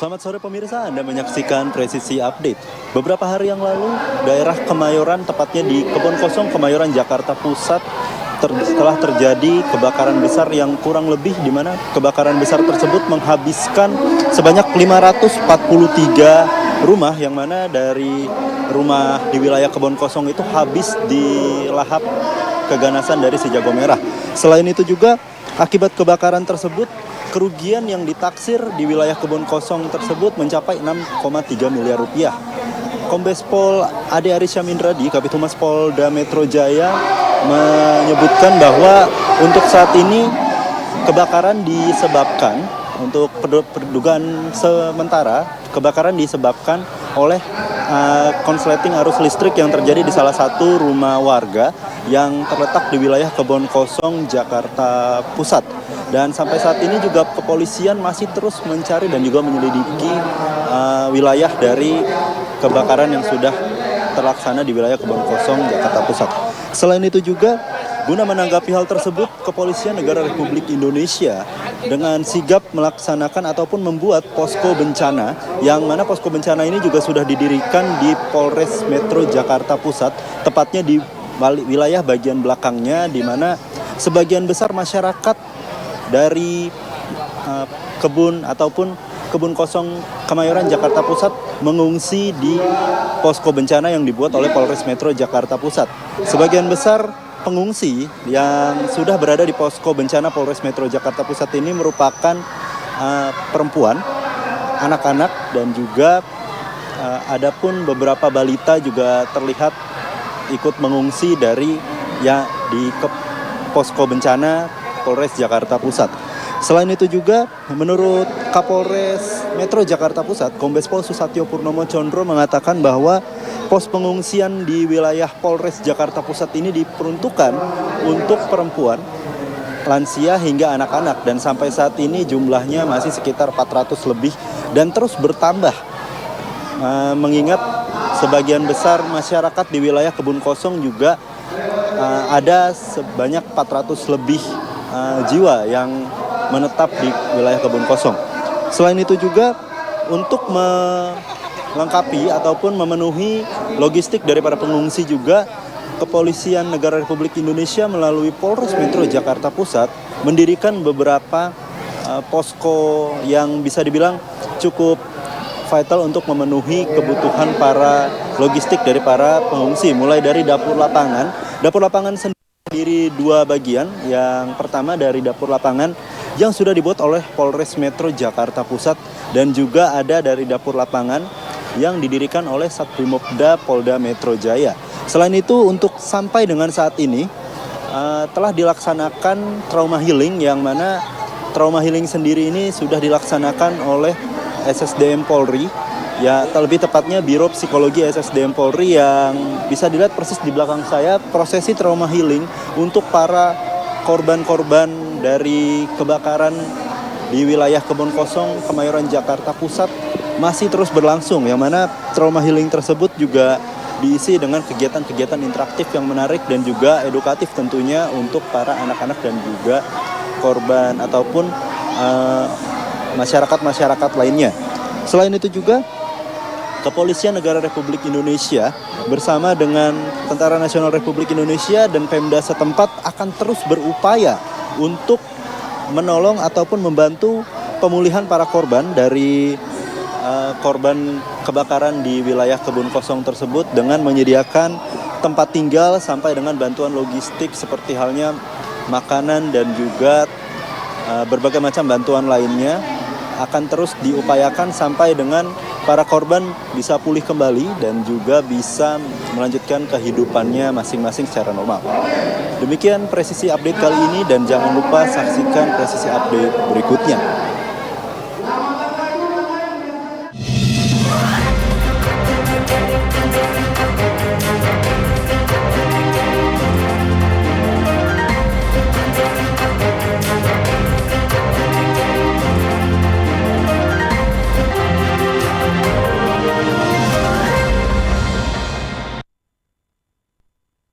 Selamat sore pemirsa, Anda menyaksikan Presisi Update. Beberapa hari yang lalu, daerah Kemayoran, tepatnya di Kebon Kosong, Kemayoran, Jakarta Pusat, telah terjadi kebakaran besar yang kurang lebih di mana kebakaran besar tersebut menghabiskan sebanyak 543 rumah, yang mana dari rumah di wilayah Kebon Kosong itu habis dilahap keganasan dari si jago merah. Selain itu juga, akibat kebakaran tersebut, kerugian yang ditaksir di wilayah Kebon Kosong tersebut mencapai 6,3 miliar rupiah. Kombes Pol Ade Aris Syamindradi, Kabid Humas Polda Metro Jaya, menyebutkan bahwa untuk saat ini kebakaran disebabkan, untuk perdugaan sementara, kebakaran disebabkan oleh konsleting arus listrik yang terjadi di salah satu rumah warga yang terletak di wilayah Kebon Kosong, Jakarta Pusat. Dan sampai saat ini juga kepolisian masih terus mencari dan juga menyelidiki wilayah dari kebakaran yang sudah terlaksana di wilayah Kebon Kosong, Jakarta Pusat. Selain itu juga, guna menanggapi hal tersebut, Kepolisian Negara Republik Indonesia dengan sigap melaksanakan ataupun membuat posko bencana, yang mana posko bencana ini juga sudah didirikan di Polres Metro Jakarta Pusat, tepatnya di wilayah bagian belakangnya, di mana sebagian besar masyarakat dari kebun ataupun Kebun Kosong Kemayoran, Jakarta Pusat mengungsi di posko bencana yang dibuat oleh Polres Metro Jakarta Pusat. Sebagian besar pengungsi yang sudah berada di posko bencana Polres Metro Jakarta Pusat ini merupakan perempuan, anak-anak, dan juga adapun beberapa balita juga terlihat ikut mengungsi dari di posko bencana Polres Jakarta Pusat. Selain itu juga, menurut Kapolres Metro Jakarta Pusat, Kombes Pol Susatyo Purnomo Condro mengatakan bahwa pos pengungsian di wilayah Polres Jakarta Pusat ini diperuntukkan untuk perempuan, lansia hingga anak-anak, dan sampai saat ini jumlahnya masih sekitar 400 lebih dan terus bertambah. Mengingat sebagian besar masyarakat di wilayah Kebun Kosong juga ada sebanyak 400 lebih jiwa yang menetap di wilayah Kebun Kosong. Selain itu juga, untuk melengkapi ataupun memenuhi logistik dari para pengungsi juga, Kepolisian Negara Republik Indonesia melalui Polres Metro Jakarta Pusat mendirikan beberapa posko yang bisa dibilang cukup vital untuk memenuhi kebutuhan para logistik dari para pengungsi, mulai dari dapur lapangan. Dapur lapangan sendiri dua bagian. Yang pertama dari dapur lapangan yang sudah dibuat oleh Polres Metro Jakarta Pusat, dan juga ada dari dapur lapangan yang didirikan oleh Satbrimopda Polda Metro Jaya. Selain itu, untuk sampai dengan saat ini telah dilaksanakan trauma healing, yang mana trauma healing sendiri ini sudah dilaksanakan oleh SSDM Polri, ya terlebih tepatnya Biro Psikologi SSDM Polri, yang bisa dilihat persis di belakang saya. Prosesi trauma healing untuk para korban-korban dari kebakaran di wilayah Kebon Kosong, Kemayoran, Jakarta Pusat masih terus berlangsung, yang mana trauma healing tersebut juga diisi dengan kegiatan-kegiatan interaktif yang menarik dan juga edukatif tentunya untuk para anak-anak dan juga korban ataupun masyarakat-masyarakat lainnya. Selain itu juga, Kepolisian Negara Republik Indonesia bersama dengan Tentara Nasional Republik Indonesia dan Pemda setempat akan terus berupaya untuk menolong ataupun membantu pemulihan para korban dari korban kebakaran di wilayah Kebun Kosong tersebut, dengan menyediakan tempat tinggal sampai dengan bantuan logistik seperti halnya makanan dan juga berbagai macam bantuan lainnya akan terus diupayakan sampai dengan para korban bisa pulih kembali dan juga bisa melanjutkan kehidupannya masing-masing secara normal. Demikian Presisi Update kali ini, dan jangan lupa saksikan Presisi Update berikutnya.